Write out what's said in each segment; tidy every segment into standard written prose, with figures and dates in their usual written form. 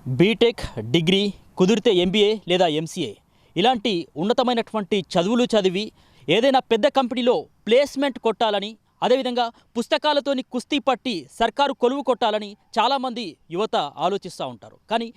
BTech, degree, కుదిరితే MBA లేదా MCA ఇలాంటి ఉన్నతమైనటువంటి చదువులు చదివి ఏదైనా పెద్ద కంపెనీలో ప్లేస్మెంట్ కొట్టాలని, అదేవిధంగా పుస్తకాలతోని కుస్తీ పట్టి సర్కారు కొలువు కొట్టాలని చాలామంది యువత ఆలోచిస్తూ ఉంటారు. కానీ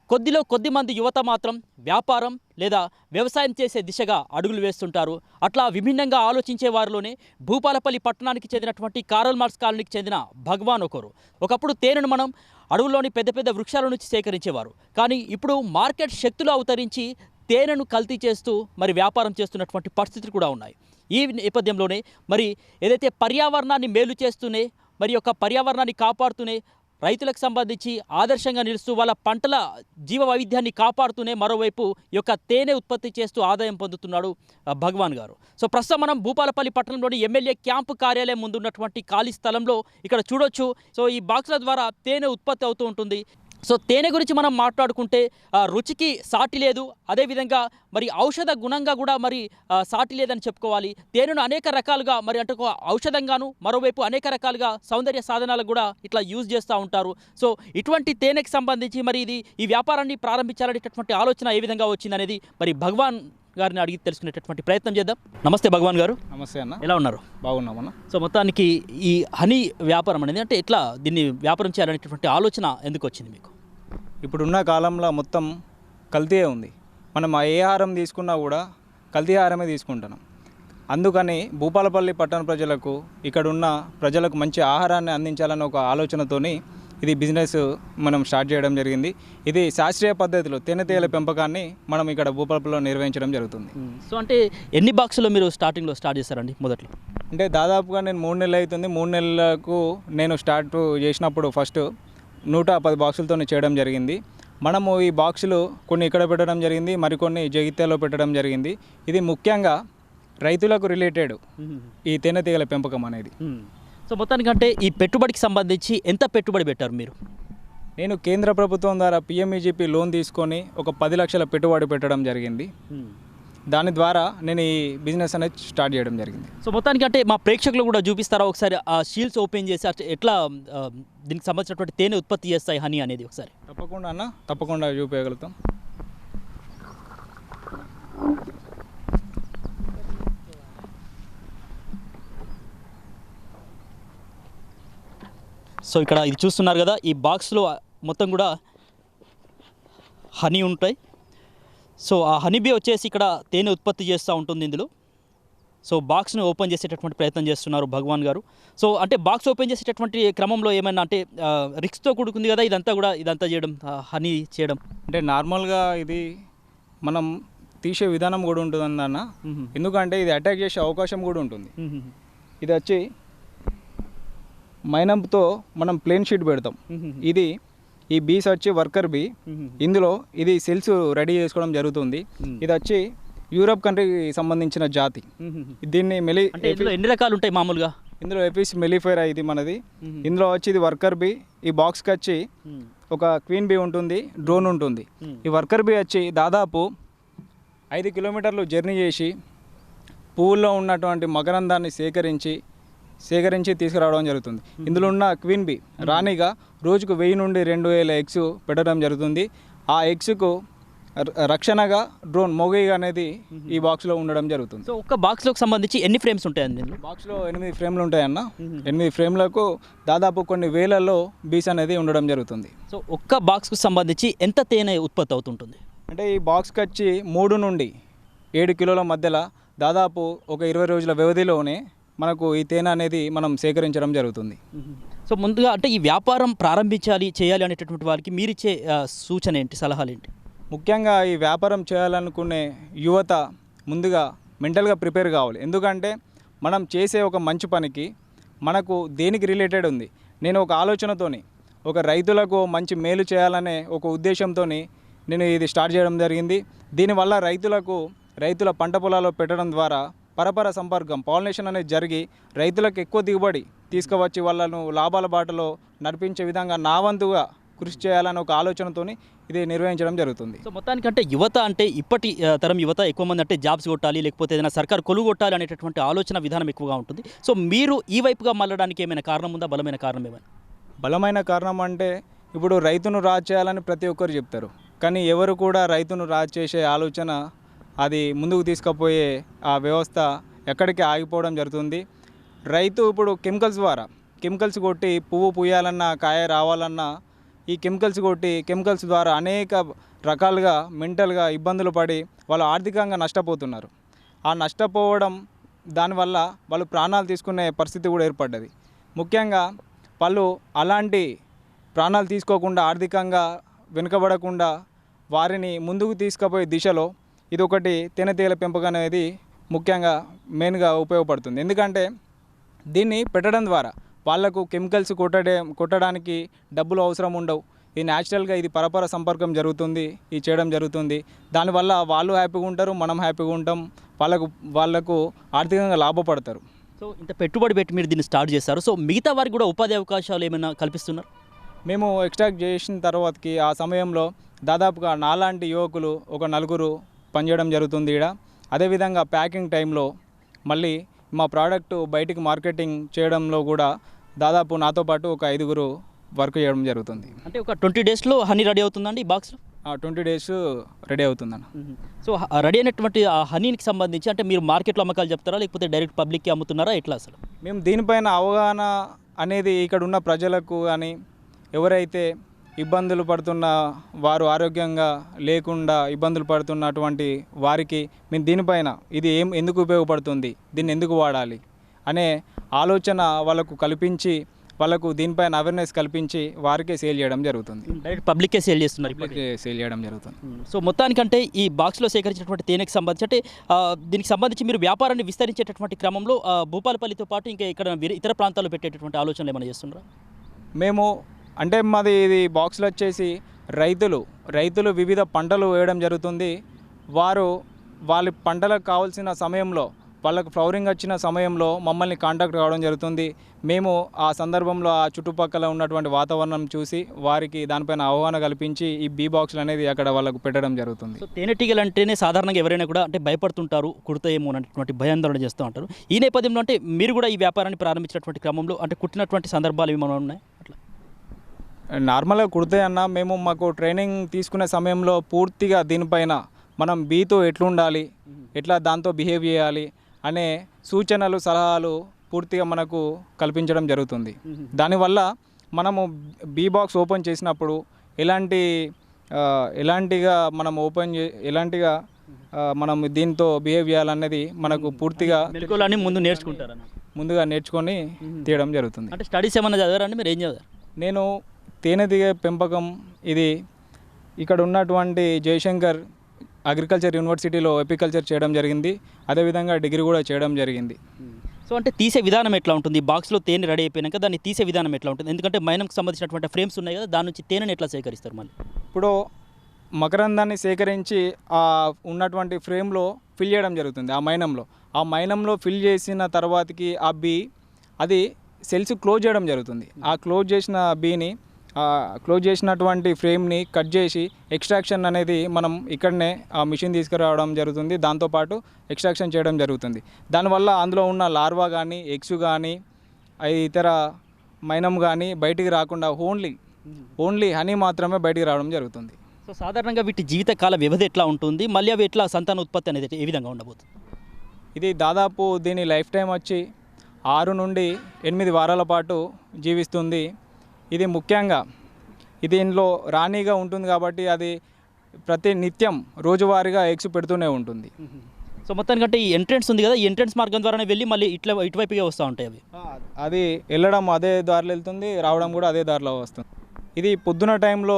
కొద్దిమంది యువత మాత్రం వ్యాపారం లేదా వ్యవసాయం చేసే దిశగా అడుగులు వేస్తుంటారు. అట్లా విభిన్నంగా ఆలోచించే వారిలోనే భూపాలపల్లి పట్టణానికి చెందినటువంటి కారల్ మార్క్స్ కాలనీకి చెందిన భగవాన్ ఒకరు. ఒకప్పుడు తేనెను మనం అడవుల్లోని పెద్ద పెద్ద వృక్షాల నుంచి సేకరించేవారు. కానీ ఇప్పుడు మార్కెట్ శక్తులు అవతరించి తేనెను కల్తీ చేస్తూ మరి వ్యాపారం చేస్తున్నటువంటి పరిస్థితులు కూడా ఉన్నాయి. ఈ నేపథ్యంలోనే మరి ఏదైతే పర్యావరణాన్ని మేలు చేస్తూనే మరి యొక్క పర్యావరణాన్ని కాపాడుతూనే రైతులకు సంబంధించి ఆదర్శంగా నిలుస్తూ వాళ్ళ పంటల జీవ వైవిధ్యాన్ని కాపాడుతూనే మరోవైపు ఈ యొక్క తేనె ఉత్పత్తి చేస్తూ ఆదాయం పొందుతున్నాడు భగవాన్ గారు. సో ప్రస్తుతం మనం భూపాలపల్లి పట్టణంలోని ఎమ్మెల్యే క్యాంపు కార్యాలయం ముందు ఉన్నటువంటి ఖాళీ స్థలంలో ఇక్కడ చూడొచ్చు. సో ఈ బాక్సుల ద్వారా తేనె ఉత్పత్తి అవుతూ ఉంటుంది. సో తేనె గురించి మనం మాట్లాడుకుంటే రుచికి సాటి లేదు, అదేవిధంగా మరి ఔషధ గుణంగా కూడా మరి సాటి లేదని చెప్పుకోవాలి. తేనెను అనేక రకాలుగా మరి అంటే ఔషధంగాను, మరోవైపు అనేక రకాలుగా సౌందర్య సాధనాలకు కూడా ఇట్లా యూజ్ చేస్తూ ఉంటారు. సో ఇటువంటి తేనెకి సంబంధించి మరి ఈ వ్యాపారాన్ని ప్రారంభించాలనేటటువంటి ఆలోచన ఏ విధంగా వచ్చిందనేది మరి భగవాన్ గారిని అడిగి తెలుసుకునేటటువంటి ప్రయత్నం చేద్దాం. నమస్తే భగవాన్ గారు. నమస్తే అన్న. ఎలా ఉన్నారు? బాగున్నామన్న. సో మొత్తానికి ఈ హనీ వ్యాపారం అనేది అంటే ఎట్లా దీన్ని వ్యాపారం చేయాలనేటటువంటి ఆలోచన ఎందుకు వచ్చింది మీకు? ఇప్పుడున్న కాలంలో మొత్తం కల్తీయే ఉంది. మనం ఏ ఆహారం తీసుకున్నా కూడా కల్తీ ఆహారమే తీసుకుంటున్నాం. అందుకని భూపాలపల్లి పట్టణ ప్రజలకు, ఇక్కడున్న ప్రజలకు మంచి ఆహారాన్ని అందించాలన్న ఒక ఆలోచనతోని ఇది బిజినెస్ మనం స్టార్ట్ చేయడం జరిగింది. ఇది శాస్త్రీయ పద్ధతిలో తేనెటీగల పెంపకాన్ని మనం ఇక్కడ భూపాలపల్లిలో నిర్వహించడం జరుగుతుంది. సో అంటే ఎన్ని బాక్సులు మీరు స్టార్టింగ్లో స్టార్ట్ చేశారండి మొదట్లో? అంటే దాదాపుగా నేను 3 నెలలు అవుతుంది. 3 నెలలకు నేను స్టార్ట్ చేసినప్పుడు ఫస్ట్ 110 బాక్సులతో చేయడం జరిగింది. మనము ఈ బాక్సులు కొన్ని ఇక్కడ పెట్టడం జరిగింది, మరికొన్ని జగిత్యాలలో పెట్టడం జరిగింది. ఇది ముఖ్యంగా రైతులకు రిలేటెడ్ ఈ తేనెటీగల పెంపకం అనేది. సో మొత్తానికంటే ఈ పెట్టుబడికి సంబంధించి ఎంత పెట్టుబడి పెట్టారు మీరు? నేను కేంద్ర ప్రభుత్వం ద్వారా పిఎంఈజీపీ లోన్ తీసుకొని ఒక 10 లక్షల పెట్టుబడి పెట్టడం జరిగింది. దాని ద్వారా నేను ఈ బిజినెస్ అనేది స్టార్ట్ చేయడం జరిగింది. సో మొత్తానికంటే మా ప్రేక్షకులు కూడా చూపిస్తారా ఒకసారి ఆ షీల్డ్స్ ఓపెన్ చేసి ఎట్లా దీనికి సంబంధించినటువంటి తేనె ఉత్పత్తి చేస్తాయి హనీ అనేది ఒకసారి? తప్పకుండా అన్న, తప్పకుండా చూపించగలుగుతాం. సో ఇక్కడ ఇది చూస్తున్నారు కదా, ఈ బాక్స్లో మొత్తం కూడా హనీ ఉంటాయి. సో ఆ హనీబీ వచ్చేసి ఇక్కడ తేనె ఉత్పత్తి చేస్తూ ఉంటుంది ఇందులో. సో బాక్స్ని ఓపెన్ చేసేటటువంటి ప్రయత్నం చేస్తున్నారు భగవాన్ గారు. సో అంటే బాక్స్ ఓపెన్ చేసేటటువంటి క్రమంలో ఏమైనా అంటే రిస్క్తో కూడుకుంది కదా ఇదంతా చేయడం, హనీ చేయడం? అంటే నార్మల్గా ఇది మనం తీసే విధానం కూడా ఉంటుంది అన్న. ఎందుకంటే ఇది అటాక్ చేసే అవకాశం కూడా ఉంటుంది. ఇది వచ్చి మైనంతో మనం ప్లేన్ షీట్ పెడతాం. ఇది ఈ బీస్ వచ్చి వర్కర్ బీ. ఇందులో ఇది సెల్స్ రెడీ చేసుకోవడం జరుగుతుంది. ఇది వచ్చి యూరప్ కంట్రీకి సంబంధించిన జాతి. దీన్ని ఎన్ని రకాలు ఉంటాయి మామూలుగా? ఇందులో ఎపిస్ మెలిఫెరా ఇది మనది. ఇందులో వచ్చి ఇది వర్కర్ బీ. ఈ బాక్స్కి వచ్చి ఒక క్వీన్ బీ ఉంటుంది, డ్రోన్ ఉంటుంది. ఈ వర్కర్ బీ వచ్చి దాదాపు 5 కిలోమీటర్లు జర్నీ చేసి పువ్వుల్లో ఉన్నటువంటి మకరందాన్ని సేకరించి తీసుకురావడం జరుగుతుంది. ఇందులో ఉన్న క్వీన్ బీ రాణిగా రోజుకు 1000 నుండి 2000 ఎగ్స్ పెట్టడం జరుగుతుంది. ఆ ఎగ్స్కు రక్షణగా డ్రోన్ మొగైగా అనేది ఈ బాక్స్లో ఉండడం జరుగుతుంది. సో ఒక్క బాక్స్లోకి సంబంధించి ఎన్ని ఫ్రేమ్స్ ఉంటాయండి? బాక్స్లో 8 ఫ్రేమ్లు ఉంటాయన్న. 8 ఫ్రేమ్లకు దాదాపు కొన్ని వేలల్లో బీస్ అనేది ఉండడం జరుగుతుంది. సో ఒక్క బాక్స్కు సంబంధించి ఎంత తేనె ఉత్పత్తి అవుతుంటుంది? అంటే ఈ బాక్స్కి వచ్చి 3 నుండి 7 కిలోల మధ్యలో దాదాపు ఒక 20 రోజుల వ్యవధిలోనే మనకు ఈ తేనె అనేది మనం సేకరించడం జరుగుతుంది. సో ముందుగా అంటే ఈ వ్యాపారం చేయాలి అనేటటువంటి వారికి మీరిచ్చే సూచన ఏంటి, సలహాలు ఏంటి? ముఖ్యంగా ఈ వ్యాపారం చేయాలనుకునే యువత ముందుగా మెంటల్గా ప్రిపేర్ కావాలి. ఎందుకంటే మనం చేసే ఒక మంచి పనికి మనకు దేనికి రిలేటెడ్ ఉంది. నేను ఒక ఆలోచనతోని ఒక రైతులకు మంచి మేలు చేయాలనే ఒక ఉద్దేశంతో నేను ఇది స్టార్ట్ చేయడం జరిగింది. దీనివల్ల రైతుల పంట పొలాల్లో పెట్టడం ద్వారా పరపర సంపర్కం, పాలినేషన్ అనేది జరిగి రైతులకు ఎక్కువ దిగుబడి తీసుకువచ్చి వాళ్ళను లాభాల బాటలో నడిపించే విధంగా నా వంతుగా కృషి చేయాలని ఒక ఆలోచనతో ఇది నిర్వహించడం జరుగుతుంది. సో మొత్తానికంటే యువత అంటే ఇప్పటి తరం యువత ఎక్కువ మంది అంటే జాబ్స్ కొట్టాలి, లేకపోతే ఏదైనా సర్కారు కొలువు కొట్టాలి అనేటటువంటి ఆలోచన విధానం ఎక్కువగా ఉంటుంది. సో మీరు ఈ వైపుగా మళ్ళడానికి ఏమైనా కారణం ఉందా? బలమైన కారణం ఏమైనా? బలమైన కారణం అంటే ఇప్పుడు రైతును రాజు చేయాలని ప్రతి ఒక్కరు చెప్తారు, కానీ ఎవరు కూడా రైతును రాజు చేసే ఆలోచన అది ముందుకు తీసుకుపోయే ఆ వ్యవస్థ ఎక్కడికి ఆగిపోవడం జరుగుతుంది. రైతు ఇప్పుడు కెమికల్స్ కొట్టి పువ్వు పూయాలన్నా కాయ రావాలన్నా ఈ కెమికల్స్ ద్వారా అనేక రకాలుగా మెంటల్గా ఇబ్బందులు పడి వాళ్ళు ఆర్థికంగా నష్టపోతున్నారు. ఆ నష్టపోవడం దానివల్ల వాళ్ళు ప్రాణాలు తీసుకునే పరిస్థితి కూడా ఏర్పడ్డది. ముఖ్యంగా వాళ్ళు అలాంటి ప్రాణాలు తీసుకోకుండా ఆర్థికంగా వెనుకబడకుండా వారిని ముందుకు తీసుకుపోయే దిశలో ఇది ఒకటి తేనెటీగల పెంపకం అనేది ముఖ్యంగా మెయిన్గా ఉపయోగపడుతుంది. ఎందుకంటే దీన్ని పెట్టడం ద్వారా వాళ్లకు కెమికల్స్ కొట్టడానికి డబ్బులు అవసరం ఉండవు. ఇది న్యాచురల్గా ఇది పరపర సంపర్కం జరుగుతుంది, ఇది చేయడం జరుగుతుంది. దానివల్ల వాళ్ళు హ్యాపీగా ఉంటారు, మనం హ్యాపీగా ఉంటాం, వాళ్ళకు ఆర్థికంగా లాభపడతారు. సో ఇంత పెట్టుబడి పెట్టి మీరు దీన్ని స్టార్ట్ చేస్తారు. సో మిగతా వారికి కూడా ఉపాధి అవకాశాలు ఏమైనా కల్పిస్తున్నారు? మేము ఎక్స్ట్రాక్ట్ చేసిన తర్వాతకి ఆ సమయంలో దాదాపుగా నాలాంటి యువకులు ఒక 4 పనిచేయడం జరుగుతుంది ఇక్కడ. అదేవిధంగా ప్యాకింగ్ టైంలో మళ్ళీ మా ప్రోడక్ట్ బయటికి మార్కెటింగ్ చేయడంలో కూడా దాదాపు నాతో పాటు ఒక 5 వర్క్ చేయడం జరుగుతుంది. అంటే ఒక 20 డేస్లో హనీ రెడీ అవుతుందండి ఈ బాక్స్లో? 20 డేస్ రెడీ అవుతుందన్న. సో రెడీ అయినటువంటి ఆ హనీకి సంబంధించి అంటే మీరు మార్కెట్లో అమ్మకాలు చెప్తారా, లేకపోతే డైరెక్ట్ పబ్లిక్కి అమ్ముతున్నారా, ఎట్లా అసలు? మేము దీనిపైన అవగాహన అనేది ఇక్కడ ఉన్న ప్రజలకు కానీ ఎవరైతే ఇబ్బందులు పడుతున్న వారు ఆరోగ్యంగా లేకుండా ఇబ్బందులు పడుతున్నటువంటి వారికి మేము దీనిపైన ఇది ఎందుకు ఉపయోగపడుతుంది, దీన్ని ఎందుకు వాడాలి అనే ఆలోచన వాళ్ళకు కల్పించి వాళ్ళకు దీనిపైన అవేర్నెస్ కల్పించి వారికే సేల్ చేయడం జరుగుతుంది. డైరెక్ట్ పబ్లిక్కే సేల్ చేస్తున్నారు, సేల్ చేయడం జరుగుతుంది. సో మొత్తానికంటే ఈ బాక్స్లో సేకరించినటువంటి తేనెకి సంబంధించి అంటే దీనికి సంబంధించి మీరు వ్యాపారాన్ని విస్తరించేటటువంటి క్రమంలో భూపాలపల్లితో పాటు ఇంకా ఇక్కడ ఇతర ప్రాంతాల్లో పెట్టేటటువంటి ఆలోచనలు ఏమైనా చేస్తున్నారా? మేము అంటే మాది ఇది బాక్స్లో వచ్చేసి రైతులు వివిధ పంటలు వేయడం జరుగుతుంది. వాళ్ళ పంటలకు కావాల్సిన సమయంలో వాళ్ళకు ఫ్లవరింగ్ వచ్చిన సమయంలో మమ్మల్ని కాంటాక్ట్ కావడం జరుగుతుంది. మేము ఆ సందర్భంలో ఆ చుట్టుపక్కల ఉన్నటువంటి వాతావరణం చూసి వారికి దానిపైన అవగాహన కల్పించి ఈ బీ బాక్స్లు అనేది అక్కడ వాళ్ళకు పెట్టడం జరుగుతుంది. సో తేనెటీగలు అంటేనే సాధారణంగా ఎవరైనా కూడా అంటే భయపడుతుంటారు, కుడతాయేమో అనేటువంటి భయాందోళన చేస్తూ ఉంటారు. ఈ నేపథ్యంలో అంటే మీరు కూడా ఈ వ్యాపారాన్ని ప్రారంభించినటువంటి క్రమంలో అంటే కుట్టినటువంటి సందర్భాలు ఏమైనా ఉన్నాయి? అట్లా నార్మల్గా కుడతాయన్న మేము మాకు ట్రైనింగ్ తీసుకునే సమయంలో పూర్తిగా దీనిపైన మనం బీతో ఎట్లుండాలి, ఎట్లా దాంతో బిహేవ్ చేయాలి అనే సూచనలు సలహాలు పూర్తిగా మనకు కల్పించడం జరుగుతుంది. దానివల్ల మనము బీ బాక్స్ ఓపెన్ చేసినప్పుడు ఎలాంటిగా మనం దీంతో బిహేవ్ చేయాలనేది మనకు పూర్తిగా ముందుగా నేర్చుకొని తీయడం జరుగుతుంది. అంటే స్టడీస్ ఏమన్నా చదివారండి? మీరు ఏం చదివారు? నేను తేనెటీగ పెంపకం ఇది ఇక్కడ ఉన్నటువంటి జయశంకర్ అగ్రికల్చర్ యూనివర్సిటీలో ఎపికల్చర్ చేయడం జరిగింది. అదేవిధంగా డిగ్రీ కూడా చేయడం జరిగింది. సో అంటే తీసే విధానం ఎట్లా ఉంటుంది? బాక్స్లో తేనె రెడీ అయిపోయినాక దాన్ని తీసే విధానం ఎట్లా ఉంటుంది? ఎందుకంటే మైనంకి సంబంధించినటువంటి ఫ్రేమ్స్ ఉన్నాయి కదా, దాని నుంచి తేనెని ఎట్లా సేకరిస్తారు? మళ్ళీ ఇప్పుడు మకరందాన్ని సేకరించి ఆ ఉన్నటువంటి ఫ్రేమ్లో ఫిల్ చేయడం జరుగుతుంది. ఆ మైనంలో ఫిల్ చేసిన తర్వాతకి ఆ బీ అది సెల్స్ క్లోజ్ చేయడం జరుగుతుంది. ఆ క్లోజ్ చేసినటువంటి ఫ్రేమ్ని కట్ చేసి ఎక్స్ట్రాక్షన్ అనేది మనం ఇక్కడనే ఆ మిషన్ తీసుకురావడం జరుగుతుంది. దాంతోపాటు ఎక్స్ట్రాక్షన్ చేయడం జరుగుతుంది. దానివల్ల అందులో ఉన్న లార్వా కానీ ఎగ్స్ కానీ ఇతర మైనం కానీ బయటికి రాకుండా ఓన్లీ హనీ మాత్రమే బయటికి రావడం జరుగుతుంది. సో సాధారణంగా వీటి జీవితకాల వ్యవధి ఎట్లా ఉంటుంది? మళ్ళీ అవి ఎట్లా సంతాన ఉత్పత్తి అనేది ఏ విధంగా ఉండబోతుంది? ఇది దాదాపు దీని లైఫ్ టైం వచ్చి 6 నుండి 8 వారాల పాటు జీవిస్తుంది. ఇది ముఖ్యంగా దీనిలో రాణిగా ఉంటుంది కాబట్టి అది ప్రతి నిత్యం రోజువారీగా ఎగ్స్ పెడుతూనే ఉంటుంది. సో మొత్తానికంటే ఈ ఎంట్రెన్స్ ఉంది కదా, ఈ ఎంట్రెన్స్ మార్గం ద్వారానే వెళ్ళి మళ్ళీ ఇటువైపుగా వస్తూ ఉంటాయి అవి. అది వెళ్ళడం అదే దారిలో వెళ్తుంది, రావడం కూడా అదే దారిలో వస్తుంది. ఇది పొద్దున టైంలో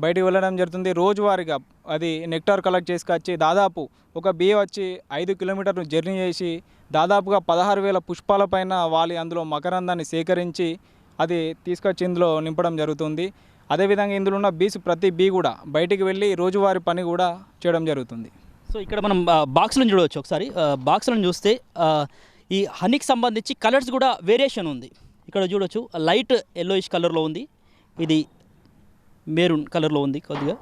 బయటికి వెళ్ళడం జరుగుతుంది. రోజువారీగా అది నెక్టార్ కలెక్ట్ చేసుకొచ్చి దాదాపు ఒక బీ వచ్చి 5 కిలోమీటర్లు జర్నీ చేసి దాదాపుగా 16,000 పుష్పాల పైన వాలి అందులో మకరందాన్ని సేకరించి అది తీసుకొచ్చి ఇందులో నింపడం జరుగుతుంది. అదేవిధంగా ఇందులో ఉన్న ప్రతి బీ కూడా బయటికి వెళ్ళి రోజువారీ పని కూడా చేయడం జరుగుతుంది. సో ఇక్కడ మనం బాక్స్లను చూడవచ్చు. ఒకసారి బాక్స్లను చూస్తే ఈ హనీకి సంబంధించి కలర్స్ కూడా వేరియేషన్ ఉంది. ఇక్కడ చూడవచ్చు లైట్ ఎల్లోయిష్ కలర్లో ఉంది, ఇది మెరూన్ కలర్లో ఉంది, కొద్దిగా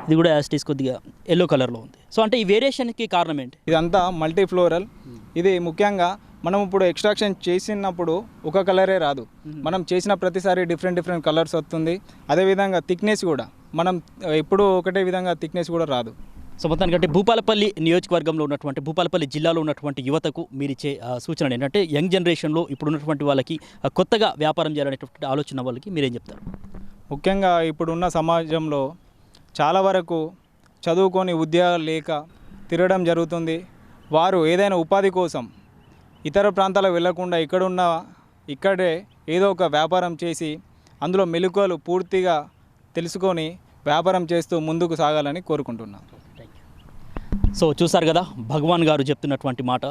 ఇది కూడా యాస్టీస్ కొద్దిగా ఎల్లో కలర్లో ఉంది. సో అంటే ఈ వేరియేషన్కి కారణం ఏంటి? ఇదంతా మల్టీ ఫ్లోరల్. ఇది ముఖ్యంగా మనం ఇప్పుడు ఎక్స్ట్రాక్షన్ చేసినప్పుడు ఒక కలరే రాదు, మనం చేసిన ప్రతిసారి డిఫరెంట్ కలర్స్ వస్తుంది. అదేవిధంగా థిక్నెస్ కూడా మనం ఎప్పుడు ఒకటే విధంగా థిక్నెస్ కూడా రాదు. సో మొత్తానికంటే భూపాలపల్లి నియోజకవర్గంలో ఉన్నటువంటి భూపాలపల్లి జిల్లాలో ఉన్నటువంటి యువతకు మీరిచ్చే సూచనలు ఏంటంటే యంగ్ జనరేషన్లో ఇప్పుడు ఉన్నటువంటి వాళ్ళకి కొత్తగా వ్యాపారం చేయాలనేటువంటి ఆలోచన వాళ్ళకి మీరేం చెప్తారు? ముఖ్యంగా ఇప్పుడున్న సమాజంలో చాలా వరకు చదువుకొని ఉద్యోగాలు లేక తిరగడం జరుగుతుంది. వారు ఏదైనా ఉపాధి కోసం ఇతర ప్రాంతాలకు వెళ్లకుండా ఇక్కడే ఏదో ఒక వ్యాపారం చేసి అందులో మెలకువలు పూర్తిగా తెలుసుకొని వ్యాపారం చేస్తూ ముందుకు సాగాలని కోరుకుంటున్నాను. సో చూసారు కదా భగవాన్ గారు చెప్తున్నటువంటి మాట.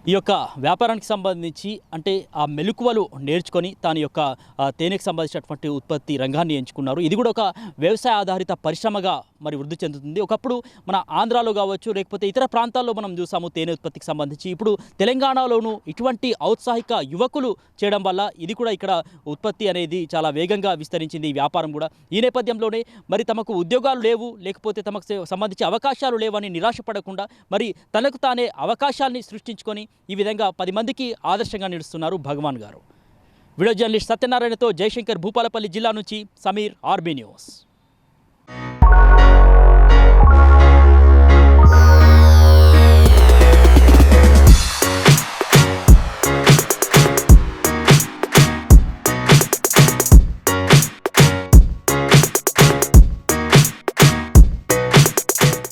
ఈ యొక్క వ్యాపారానికి సంబంధించి అంటే ఆ మెలకువలు నేర్చుకొని తన యొక్క తేనెకు సంబంధించినటువంటి ఉత్పత్తి రంగాన్ని ఎంచుకున్నారు. ఇది కూడా ఒక వ్యవసాయ ఆధారిత పరిశ్రమగా మరి వృద్ధి చెందుతుంది. ఒకప్పుడు మన ఆంధ్రాలో కావచ్చు, లేకపోతే ఇతర ప్రాంతాల్లో మనం చూసాము తేనె ఉత్పత్తికి సంబంధించి. ఇప్పుడు తెలంగాణలోనూ ఇటువంటి ఔత్సాహిక యువకులు చేయడం వల్ల ఇది కూడా ఇక్కడ ఉత్పత్తి అనేది చాలా వేగంగా విస్తరించింది ఈ వ్యాపారం కూడా. ఈ నేపథ్యంలోనే మరి తమకు ఉద్యోగాలు లేవు, లేకపోతే తమకు సంబంధించి అవకాశాలు లేవని నిరాశపడకుండా మరి తనకు తానే అవకాశాలని సృష్టించుకొని ఈ విధంగా 10 మందికి ఆదర్శంగా నిలుస్తున్నారు భగవాన్ గారు. వీడియో జర్నలిస్ట్ సత్యనారాయణతో జయశంకర్, భూపాలపల్లి జిల్లా నుంచి సమీర్, ఆర్బీ న్యూస్.